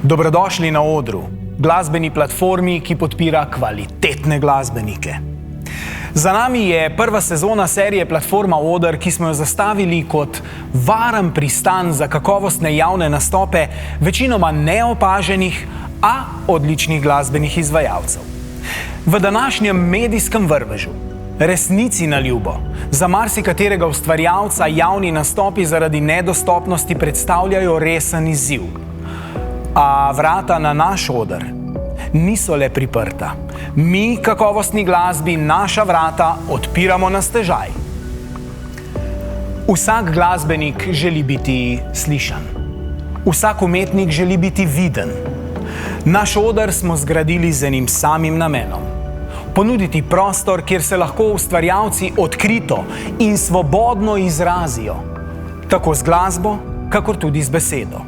Dobrodošli na odru, glasbeni platformi, ki podpira kvalitetne glasbenike. Za nami je prva sezona serije Platforma Oder, ki smo jo zastavili kot varen pristan za kakovostne javne nastope večinoma neopaženih, a odličnih glasbenih izvajalcev. V današnjem medijskem vrvežu, resnici na ljubo, za marsikaterega ustvarjalca javni nastopi zaradi nedostopnosti predstavljajo resen izziv. A vrata na naš oder niso le priprta. Mi, kakovostni glasbi, naša vrata odpiramo na stežaj. Vsak glasbenik želi biti slišan. Vsak umetnik želi biti viden. Naš oder smo zgradili z enim samim namenom. Ponuditi prostor, kjer se lahko ustvarjalci odkrito in svobodno izrazijo. Tako z glasbo, kakor tudi z besedo.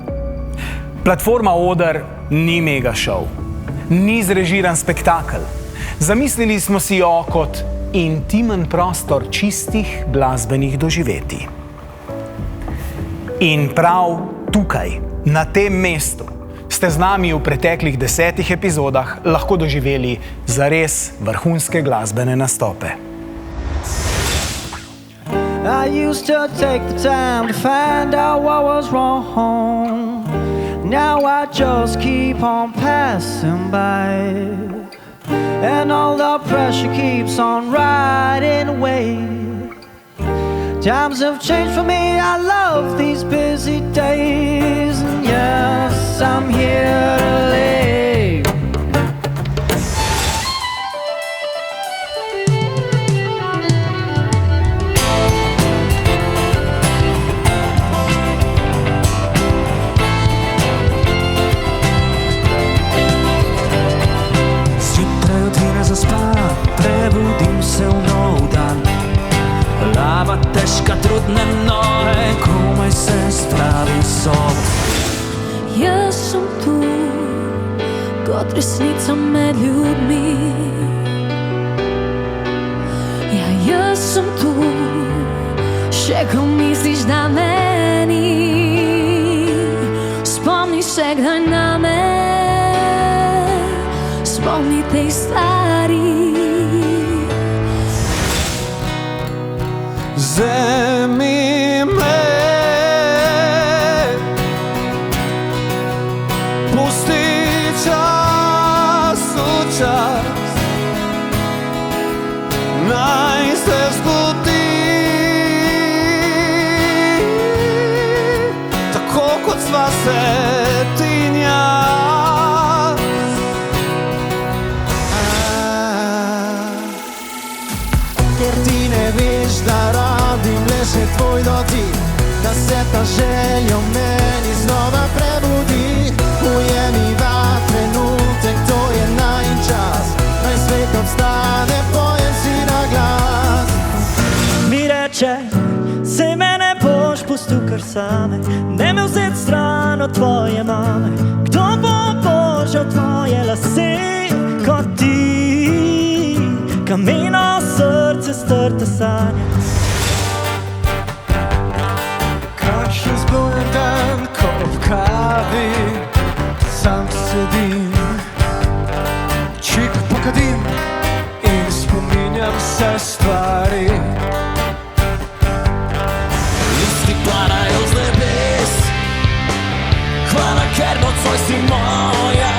Platforma Oder ni mega šov, ni zrežiran spektakel. Zamislili smo si jo kot intimen prostor čistih glasbenih doživetij. In prav tukaj, na tem mestu, ste z nami v preteklih 10 epizodah lahko doživeli zares vrhunske glasbene nastope. I used to take the time to find out what was wrong. Now I just keep on passing by, and all the pressure keeps on riding away. Times have changed for me, I love these busy days, and yes, I'm here to live. Prebudim se v nov dan, glava težka, trudne noge, komaj se spravim sobo. Jaz sem tu, kot resnica med ljudmi. Ja, jaz sem tu, še ko misliš, da me ni. Spomni se kdaj name, spomni tej stvari. Vzemi me, pusti čas v čas, naj se zgodi, tako kot sva se ti in jaz. Ker ti ne veš, da rabim le še tvoj dotik, da se ta želja v meni znova prebudi. Ujemiva trenutek, to je najin čas, naj svet obstane, pojem si na glas. Mi reče, sej me ne boš pustil kar same, ne me vzet stran od tvoje mame. Kdo bo božal tvoje lase kot ti, kameno srce strte sanje. Kakšen zbujen dan, ko ob kavi sam sedim, čik pokadim in spominjam se stvari. Listi padajo z nebes, hvala, ker nocoj si moja,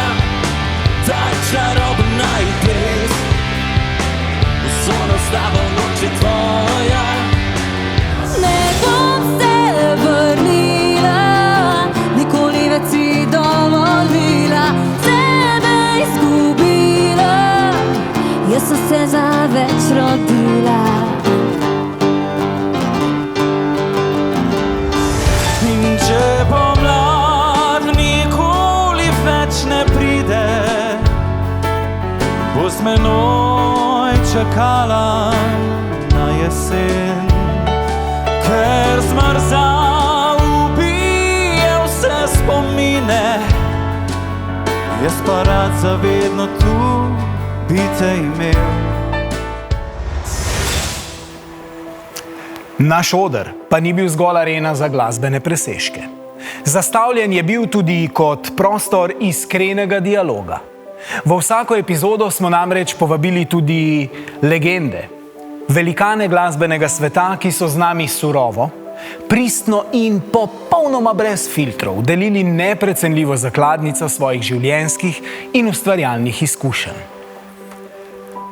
ta čarobna igres. Sono s tabo, noč je tvoja. Ne bom se vrnila, nikoli več si dovolila, tebe izgubila, jaz sem se za več rodila. In če pomlad nikoli več ne pride, bo z menoj čakala na jesen. Ker zmrzal ubije vse spomine, jaz pa rad zavedno tu bi te imel. Naš oder pa ni bil zgolj arena za glasbene presežke. Zastavljen je bil tudi kot prostor iskrenega dialoga. V vsako epizodo smo namreč povabili tudi legende, velikane glasbenega sveta, ki so z nami surovo, pristno in popolnoma brez filtrov delili neprecenljivo zakladnico svojih življenjskih in ustvarjalnih izkušenj.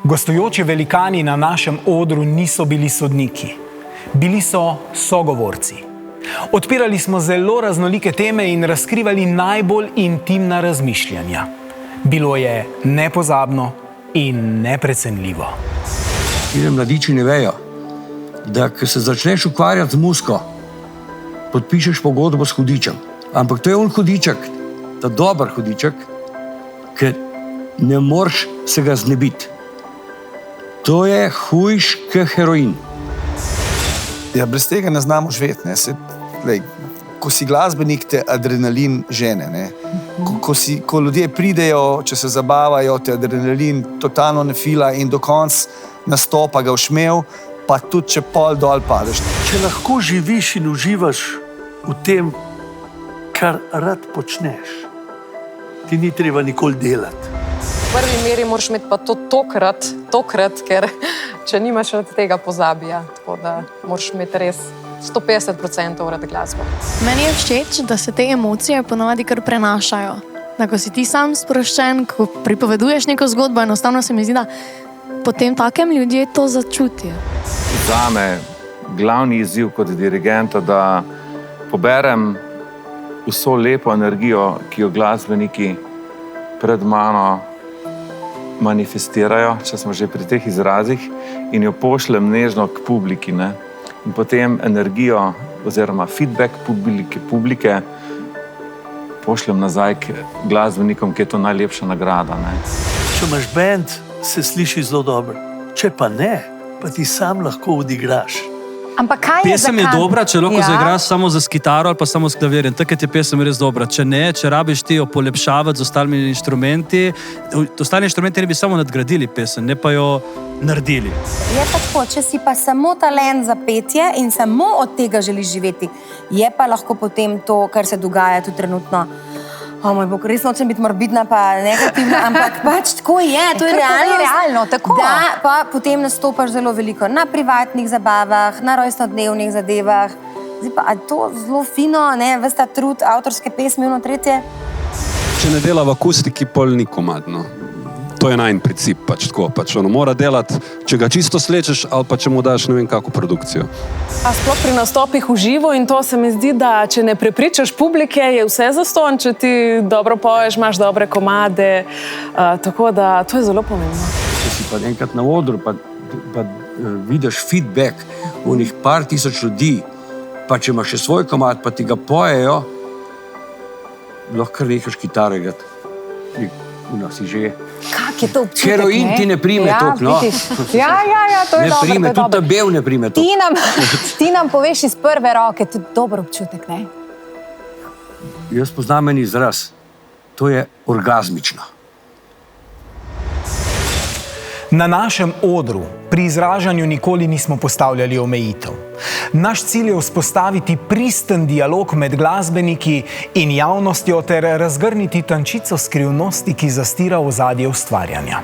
Gostujoči velikani na našem odru niso bili sodniki, bili so sogovorci. Odpirali smo zelo raznolike teme in razkrivali najbolj intimna razmišljanja. Bilo je nepozabno in neprecenljivo. Tile mladiči ne vejo, da ko se začneš ukvarjati z muziko, podpišeš pogodbo s hudičem. Ampak to je on hudiček, ta dober hudiček, ker ne moreš se ga znebiti. To je hujš kot heroin. Ja, brez tega ne znamo živeti. Ko si glasbenik, te adrenalin žene. Ne? Ko ljudje pridejo, če se zabavajo, te adrenalin totalno ne fila in do konca nastopa ga všmev, pa tudi če pol dol padeš. Če lahko živiš in uživaš v tem, kar rad počneš, ti ni treba nikoli delati. V prvi meri moraš imeti pa to tokrat, ker če nimaš rad tega, pozabija. Tako da moraš imeti res 150% rad glasbo. Meni je všeč, da se te emocije ponavadi kar prenašajo. Da ko si ti sam sproščen, ko pripoveduješ neko zgodbo, enostavno se mi zdi, da potem takem ljudje to začutijo. Zame glavni izziv kot dirigenta, da poberem vso lepo energijo, ki jo glasbeniki pred mano manifestirajo, če smo že pri teh izrazih, in jo pošljem nežno k publiki, ne? In potem energijo oziroma feedback publike pošljem nazaj k glasbenikom, ki je to najlepša nagrada. Ne? Če imaš band, se sliši zelo dobro. Če pa ne, pa ti sam lahko odigraš. Ampak kaj je pesem je dobra, če lahko zaigraš samo za kitaro ali pa samo s klavirjem. Takrat je pesem res dobra. Če ne, če rabiš ti jo polepšavati z ostalimi inštrumenti, ostali inštrumenti ne bi samo nadgradili pesem, ne pa jo naredili. Je tako, če si pa samo talent za petje in samo od tega želiš živeti, je pa lahko potem to, kar se dogaja tu trenutno. O moj bog, res nočem biti morbidna pa negativna, ampak pač tako je, to je realno, tako. Da pa potem nastopaš zelo veliko na privatnih zabavah, na rojstnodnevnih zadevah. Zdaj pa, a to zelo fino, ne, ves ta trud, avtorske pesmi, ono tretje. Če ne dela v akustiki, pol ni komadno. To je najin princip, pač tako. Pač ono mora delati, če ga čisto slečeš ali pa če mu daš ne vem kako produkcijo. A sploh pri nastopih v živo in to se mi zdi, da če ne prepričaš publike, je vse zastonj, če ti dobro poješ, imaš dobre komade, tako da to je zelo pomembno. Če si pa enkrat na odru, pa vidiš feedback v njih par tisoč ljudi, pa če imaš še svoj komad, pa ti ga pojejo, lahko kar nehaš kitaro igrati. Si že... Kak je to občutek, heroin ti ne prime tok, no. Ja, to je dobro. Ne prime, tudi ta bel ne prime tok. Ti nam poveš iz prve roke, tudi dober občutek, ne? Jaz poznam en izraz. To je orgazmično. Na našem odru pri izražanju nikoli nismo postavljali omejitev. Naš cilj je vzpostaviti pristen dialog med glasbeniki in javnostjo ter razgrniti tančico skrivnosti, ki zastira ozadje ustvarjanja.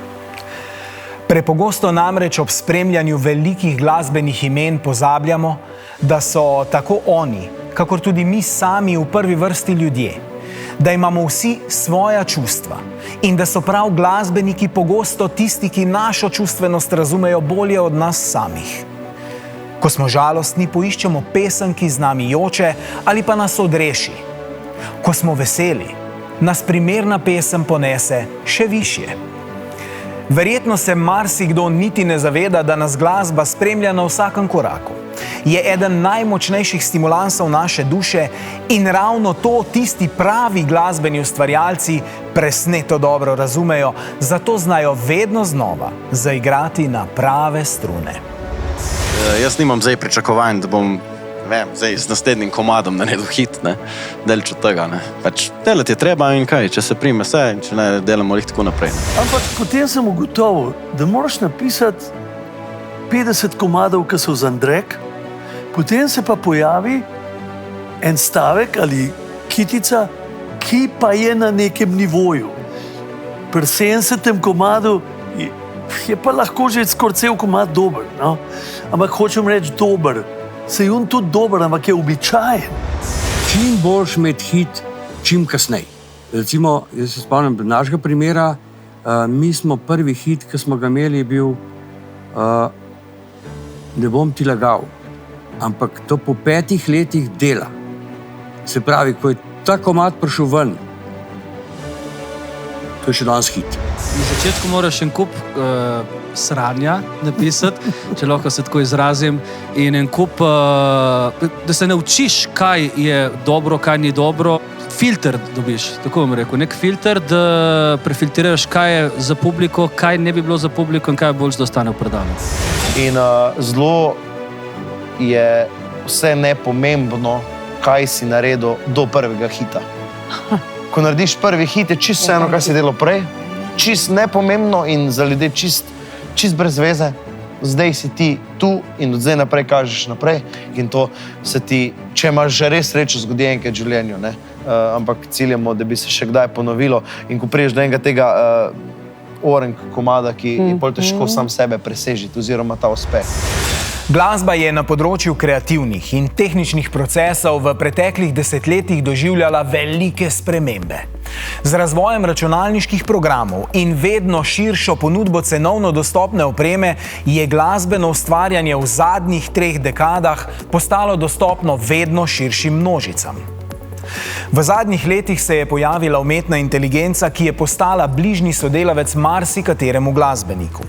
Prepogosto namreč ob spremljanju velikih glasbenih imen pozabljamo, da so tako oni, kakor tudi mi sami v prvi vrsti ljudje, da imamo vsi svoja čustva in da so prav glasbeniki pogosto tisti, ki našo čustvenost razumejo bolje od nas samih. Ko smo žalostni, poiščemo pesem, ki z nami joče ali pa nas odreši. Ko smo veseli, nas primerna pesem ponese še višje. Verjetno se marsikdo niti ne zaveda, da nas glasba spremlja na vsakem koraku. Je eden najmočnejših stimulansov naše duše in ravno to tisti pravi glasbeni ustvarjalci presneto dobro razumejo, zato znajo vedno znova zaigrati na prave strune. Jaz nimam zdaj pričakovanj, da bom zdaj z naslednjim komadom naredil hit, delč od tega. Pač delati je treba in kaj, če se prime vse, če ne delamo jih tako naprej. Ampak potem sem ugotovil, da moraš napisati 50 komadov, ki so za Andrek, potem se pa pojavi en stavek ali kitica, ki pa je na nekem nivoju. Pri 70. komadu je pa lahko že skoraj cel komad dober, no? Ampak hočem reči dober. Se je on tudi dober, ampak je običajen. Čim boljš imeti hit, čim kasneje. Recimo, jaz se spomnim našega primera, mi smo prvi hit, ki smo ga imeli, je bil Ne bom ti lagal, ampak to po 5 letih dela. Se pravi, ko je ta komad prišel ven, to je še danes hit. Na začetku moraš en kup sranja napisati, če lahko se tako izrazim, in en kup, da se naučiš, kaj je dobro, kaj ni dobro. Filter dobiš, tako bom rekel, nek filter, da prefiltriraš, kaj je za publiko, kaj ne bi bilo za publiko in kaj je boljš, da ostane v predalu. In zelo je vse nepomembno, kaj si naredil do prvega hita. Ko narediš prvi hit, je čisto vseeno, kaj si delal prej, čisto nepomembno in za ljudi čisto brez veze. Zdaj si ti tu in od zdaj naprej kažeš naprej in to se ti, če imaš že res srečo, zgodi enkrat v življenju, ne? Ampak ciljamo, da bi se še kdaj ponovilo in ko priješ do enega tega orenk komada, ki je bolj težko sam sebe presežiti oziroma ta uspeh. Glasba je na področju kreativnih in tehničnih procesov v preteklih desetletjih doživljala velike spremembe. Z razvojem računalniških programov in vedno širšo ponudbo cenovno dostopne opreme je glasbeno ustvarjanje v zadnjih 3 dekadah postalo dostopno vedno širšim množicam. V zadnjih letih se je pojavila umetna inteligenca, ki je postala bližnji sodelavec marsikateremu glasbeniku.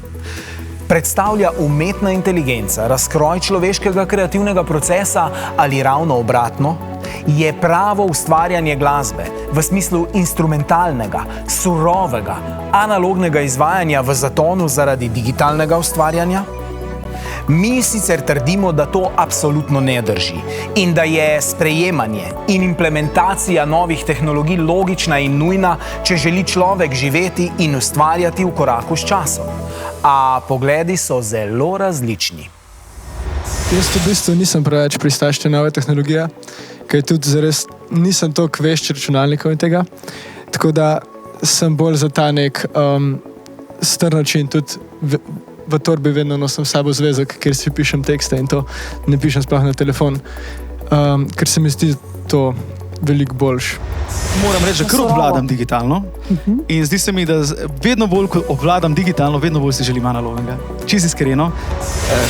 Predstavlja umetna inteligenca razkroj človeškega kreativnega procesa ali ravno obratno? Je pravo ustvarjanje glasbe v smislu instrumentalnega, surovega, analognega izvajanja v zatonu zaradi digitalnega ustvarjanja? Mi sicer trdimo, da to absolutno ne drži in da je sprejemanje in implementacija novih tehnologij logična in nujna, če želi človek živeti in ustvarjati v koraku s časom. A pogledi so zelo različni. Jaz v bistvu nisem preveč pristaš te nove tehnologije, ker tudi zares nisem toliko vešč računalnikov in tega, tako da sem bolj za ta nek star način tudi v torbi vedno nosim s sabo zvezek, kjer si pišem tekste in to ne pišem sploh na telefon, ker se mi zdi to veliko boljš. Moram reči, da kar obvladam digitalno in zdi se mi, da vedno bolj, ko obvladam digitalno, vedno bolj si želim analognega. Čisto iskreno.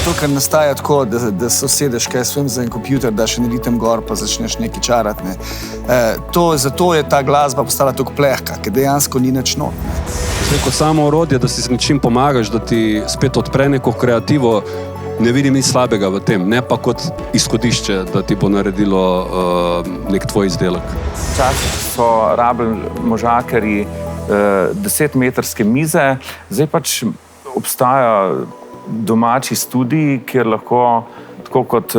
To, kar nastaja tako, da se usedeš kaj svem za en kompjuter, daš en ritem gor, pa začneš nekaj čarati. Ne. Zato je ta glasba postala tako plehka, ker dejansko ni nič not. Kot samo orodje, da si z nečim pomagaš, da ti spet odpre neko kreativo, ne vidim nič slabega v tem, ne pa kot izhodišče, da ti bo naredilo nek tvoj izdelek. Včasih so rabili možakarji 10-metrske mize, zdaj pač obstaja domači studij, kjer lahko, tako kot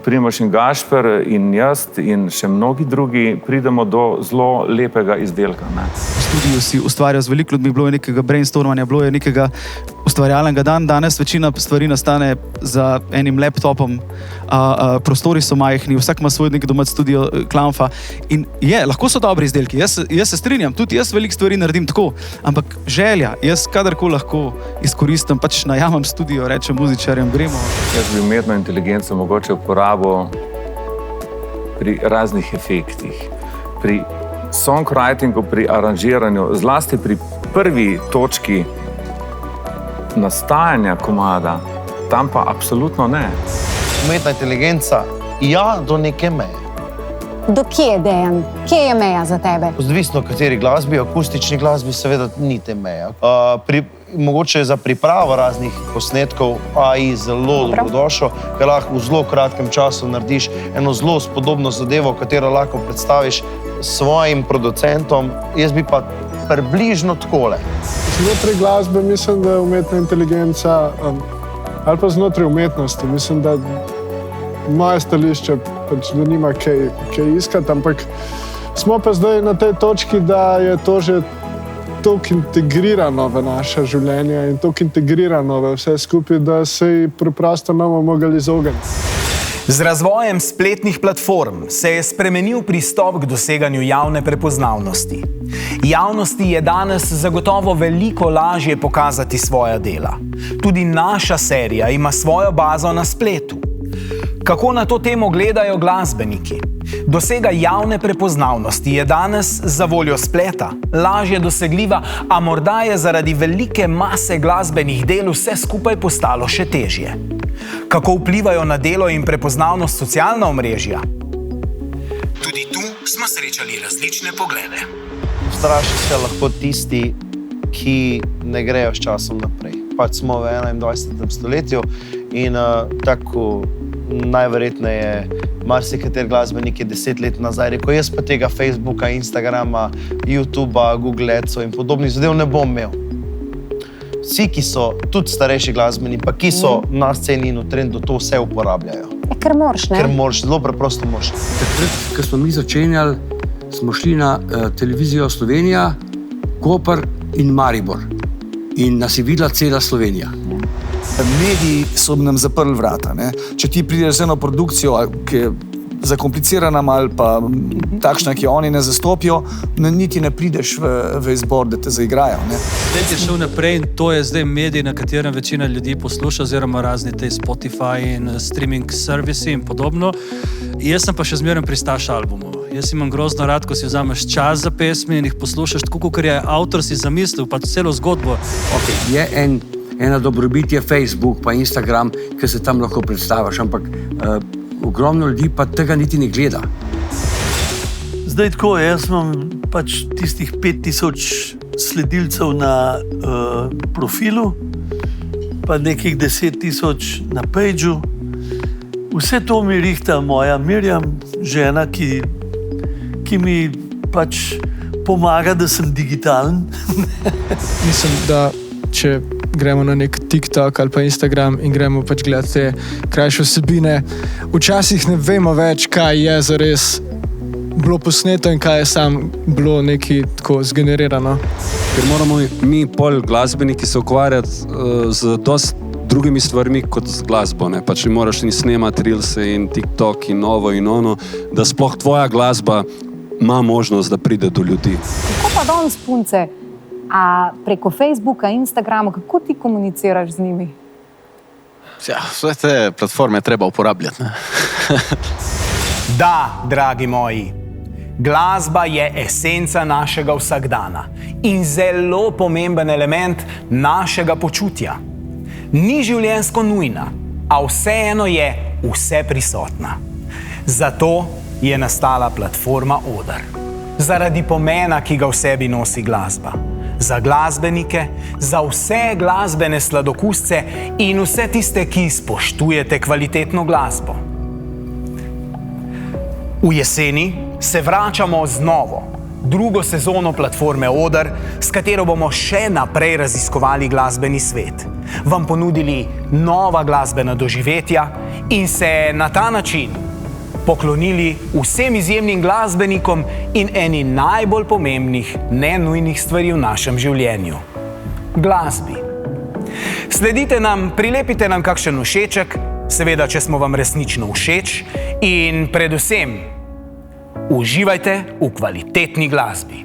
Primož in Gašper in jaz in še mnogi drugi, pridemo do zelo lepega izdelka. Ne? V studiu si ustvarjal z veliko ljudmi, bilo je nekega brainstormanja, bilo je nekega ustvarjalnega dan. Danes večina stvari nastane za enim laptopom, prostori so majhni, vsak ima svoj nek domač studio Klamfa in lahko so dobri izdelki. Jaz se strinjam, tudi jaz veliko stvari naredim tako, ampak želja, jaz kadarkoli lahko izkoristim, pač najamem studio, rečem muzičarjem, gremo. Jaz bi umetno inteligenco mogoče uporabil pri raznih efektih, pri songwritingu, pri aranžiranju, zlasti pri prvi točki nastajanja komada, tam pa absolutno ne. Umetna inteligenca, do neke meje. Do kje, Dejan? Kje je meja za tebe? Odvisno, kateri glasbi, akustični glasbi seveda ni te meja. Mogoče za pripravo raznih posnetkov AI zelo dobrodošel, ker lahko v zelo kratkem času narediš eno zelo spodobno zadevo, katero lahko predstaviš svojim producentom. Jaz bi pa približno takole. Znotraj glasbe mislim, da je umetna inteligenca, ali pa znotraj umetnosti, mislim, da moje stališče pač da nima kaj iskati, ampak smo pa zdaj na tej točki, da je to že toliko integrirano v naše življenje in toliko integrirano v vse skupaj, da se ji preprosto ne bomo mogli izogniti. Z razvojem spletnih platform se je spremenil pristop k doseganju javne prepoznavnosti. Javnosti je danes zagotovo veliko lažje pokazati svoja dela. Tudi naša serija ima svojo bazo na spletu. Kako na to temo gledajo glasbeniki? Dosega javne prepoznavnosti je danes za voljo spleta lažje dosegljiva, a morda je zaradi velike mase glasbenih del vse skupaj postalo še težje. Kako vplivajo na delo in prepoznavnost socialna omrežja? Tudi tu smo srečali različne poglede. Straši se lahko tisti, ki ne grejo s časom naprej. Pač smo v 21. stoletju in tako najverjetneje marsikateri glasbenik je 10 let nazaj rekel, jaz pa tega Facebooka, Instagrama, YouTubea, Google Adsov in podobnih zadev ne bom imel. Vsi, ki so tudi starejši glasbeni, pa ki so na sceni in v trendu, to vse uporabljajo. Ker moraš, ne? Ker moraš, zelo preprosto moraš. Takrat, ko smo mi začenjali, smo šli na televizijo Slovenija, Koper in Maribor. In nas je videla cela Slovenija. Mediji so nam zaprli vrata. Ne? Če ti prideš z eno produkcijo, ki je zakomplicirana ali pa takšna, ki jo oni ne zastopijo, niti ne prideš v izbor, da te zaigrajo. Ne? Svet je šel naprej in to je zdaj medij, na katerem večina ljudi posluša, oziroma razni te Spotify in streaming servisi in podobno. Jaz sem pa še zmeraj pristaš albumov. Jaz imam grozno rad, ko si vzameš čas za pesmi in jih poslušaš tako, kot je avtor si zamislil, pa celo zgodbo. Okay, ena dobrobit je Facebook pa Instagram, ki se tam lahko predstaviš, ampak ogromno ljudi pa tega niti ne gleda. Zdaj tako, jaz imam pač tistih 5000 sledilcev na profilu, pa nekih 10 000 na pageu. Vse to mi rihta moja Mirjam, žena, ki mi pač pomaga, da sem digitalen. Mislim, da če gremo na nek TikTok ali pa Instagram in gremo pač gledati te krajše vsebine, včasih ne vemo več, kaj je zares bilo posneto in kaj je sam bilo neki tako zgenerirano. Ker moramo mi pol glasbeniki se ukvarjati z dosti drugimi stvarmi kot z glasbo. Ne? Pač ne moraš ni snemati reelse in TikTok in novo in ono, da sploh tvoja glasba ima možnost, da pride do ljudi. Kako pa danes punce? A preko Facebooka, Instagrama, kako ti komuniciraš z njimi? Ja, vse te platforme treba uporabljati. Ne? Da, dragi moji, glasba je esenca našega vsakdana in zelo pomemben element našega počutja. Ni življenjsko nujna, a vseeno je vse prisotna. Zato je nastala platforma Oder. Zaradi pomena, ki ga v sebi nosi glasba. Za glasbenike, za vse glasbene sladokusce in vse tiste, ki spoštujete kvalitetno glasbo. V jeseni se vračamo z novo, drugo sezono platforme Oder, s katero bomo še naprej raziskovali glasbeni svet, vam ponudili nova glasbena doživetja in se na ta način poklonili vsem izjemnim glasbenikom in eni najbolj pomembnih, nenujnih stvari v našem življenju – glasbi. Sledite nam, prilepite nam kakšen všeček, seveda, če smo vam resnično všeč, in predvsem uživajte v kvalitetni glasbi.